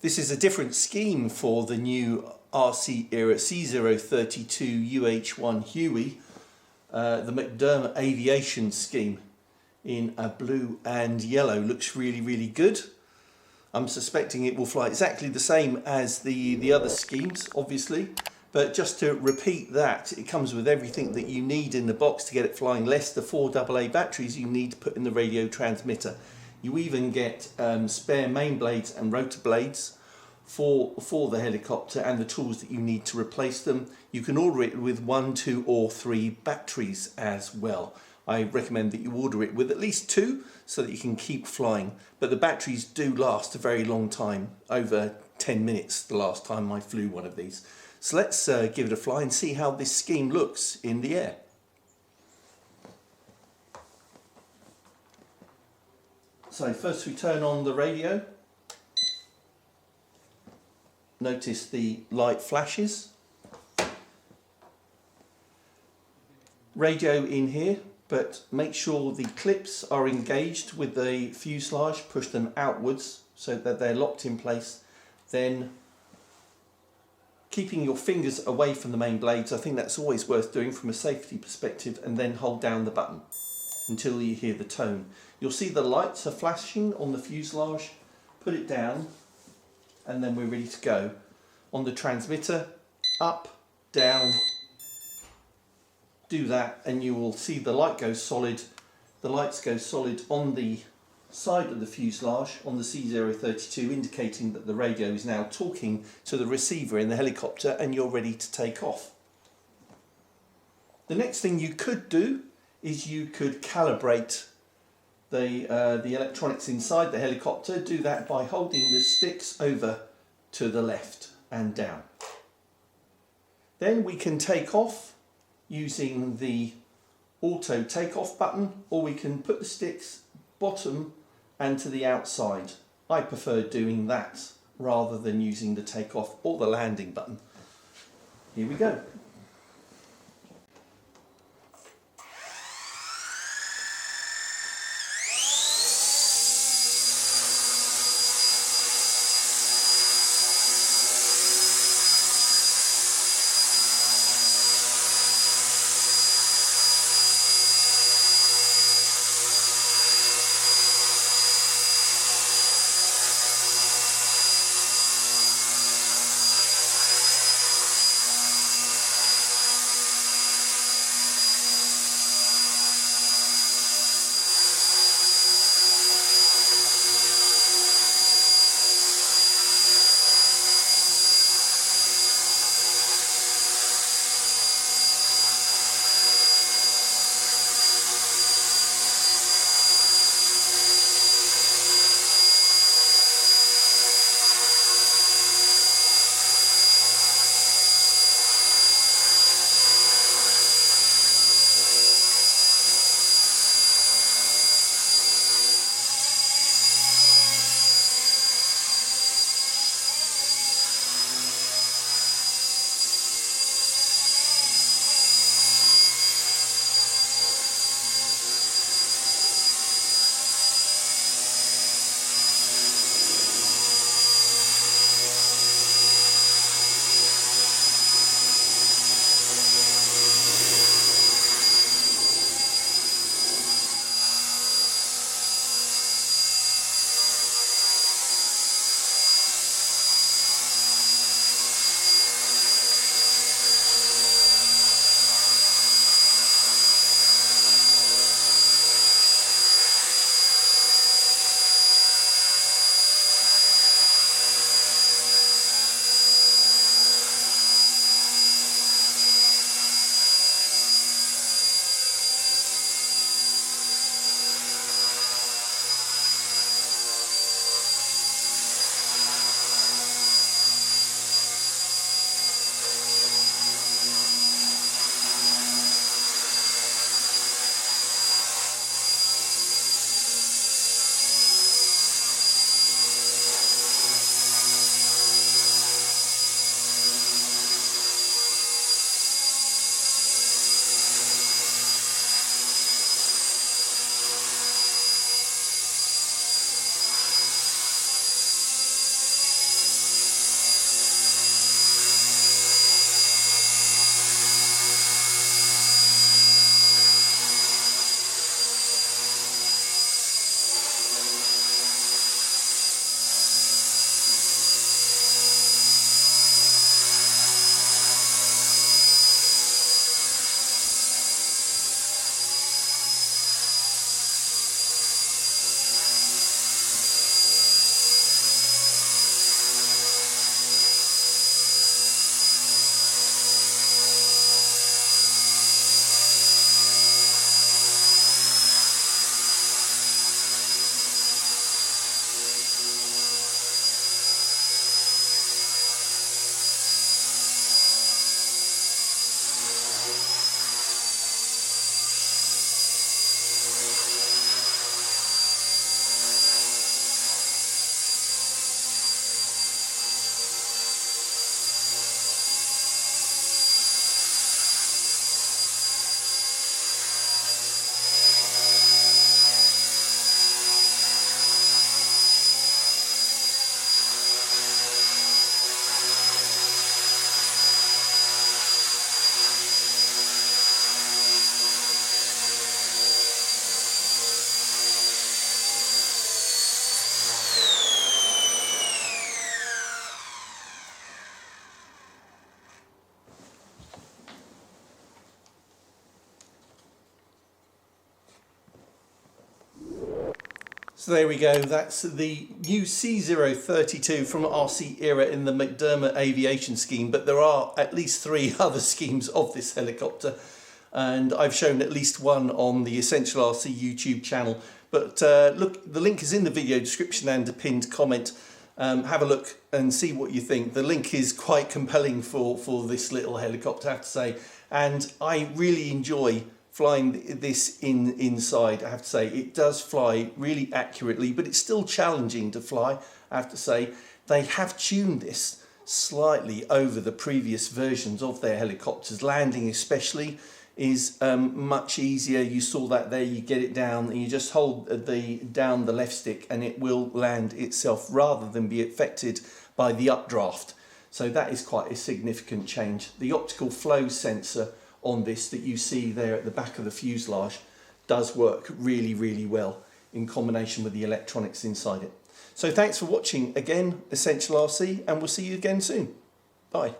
This is a different scheme for the new RC era C032 UH-1 Huey, the McDermott Aviation scheme in a blue and yellow. Looks really good. I'm suspecting it will fly exactly the same as the other schemes, obviously, but just to repeat that, it comes with everything that you need in the box to get it flying, less the 4 AA batteries you need to put in the radio transmitter. You even get spare main blades and rotor blades for the helicopter and the tools that you need to replace them. You can order it with 1, 2 or 3 batteries as well. I recommend that you order it with at least 2 so that you can keep flying, but the batteries do last a very long time, over 10 minutes the last time I flew one of these. So let's give it a fly and see how this scheme looks in the air. So first we turn on the radio. Notice the light flashes. Radio in here, but make sure the clips are engaged with the fuselage. Push them outwards so that they're locked in place. Then keeping your fingers away from the main blades, I think that's always worth doing from a safety perspective, and then hold down the button until you hear the tone. You'll see the lights are flashing on the fuselage. Put it down and then we're ready to go. On the transmitter, up, down, do that and you will see the light go solid. The lights go solid on the side of the fuselage on the C032, indicating that the radio is now talking to the receiver in the helicopter and you're ready to take off. The next thing you could do is you could calibrate the electronics inside the helicopter. Do that by holding the sticks over to the left and down. Then we can take off using the auto takeoff button, or we can put the sticks bottom and to the outside. I prefer doing that rather than using the takeoff or the landing button. Here we go. So there we go, that's the new C032 from RC Era in the McDermott aviation scheme, but there are at least 3 other schemes of this helicopter, and I've shown at least one on the Essential RC YouTube channel. But look, the link is in the video description and a pinned comment. Have a look and see what you think. The link is quite compelling for this little helicopter, I have to say, and I really enjoy flying this inside. I have to say it does fly really accurately, but it's still challenging to fly. I have to say they have tuned this slightly over the previous versions of their helicopters. Landing especially is much easier. You saw that there. You get it down and you just hold down the left stick and it will land itself rather than be affected by the updraft. So that is quite a significant change. The optical flow sensor on this that you see there at the back of the fuselage does work really, really well in combination with the electronics inside it. So thanks for watching again, Essential RC, and we'll see you again soon. Bye.